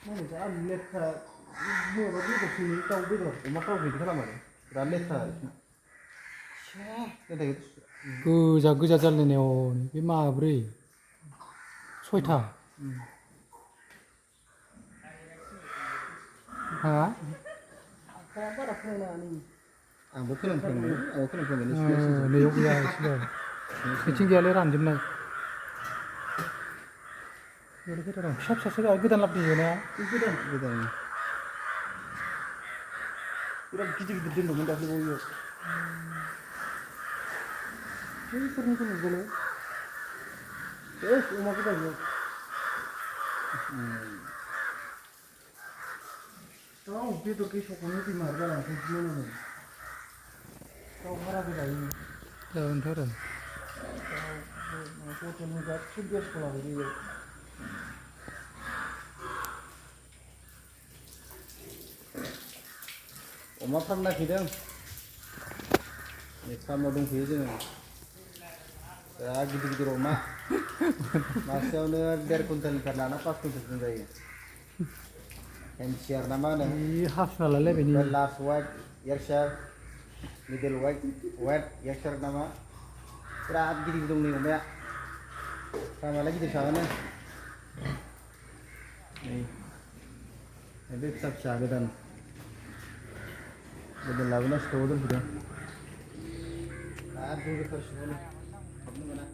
नायनो जा लेथ्रा बबेबा बेदरसोनि दाउ बेदर अमाफ्राव बिदि खालामो आरो बिराद लेथ्रा गोजा गोजा जालायनायाव बे माब्रै सयथा हा बारा फोरोंनाङा नै आंबो फोरोंफ्लांदों नैयाव गैया एसेल' बिथिं गैयालाय रानजोबनाय बेयावलाय खैथा दं फिसा फिसासो गोदान लाबोदों ना गोदान गोदान बिराद गिदिर गिदिर दोनदोंमोन दाख्लैबावैयाव बैफोरनिखौ नुगोनो अमा गोदान दाउ बेदर गेसावखौनो बेमार जालांसै मोनामो दाउ भाराबो जायो जागोनथ' आरो हटेलनि गासिबो गेसखौ लाबोयो अमा फार्म नागिरदों फार्माव दंफैयो जोङो बिराद गिदिर गिदिर अमा मासेयावनो 1.5 कुइन्टालनिफ्राय लाना 5 कुइन्टालसिम जायो एनसिआर ना मा होनो हासुना लायलायबाय लार्ज वाइट एयारशायर मिडल वाइट एयारशायर नामा बिराद गिदिर गिदिर दं नै अमाया फार्मालाय गिदिर साबानो नै बे फिसा फिसा गोदान लाबोना स्ट'आव दोनफैदों आरो दुगैथारसिगौनो हाबनो मोना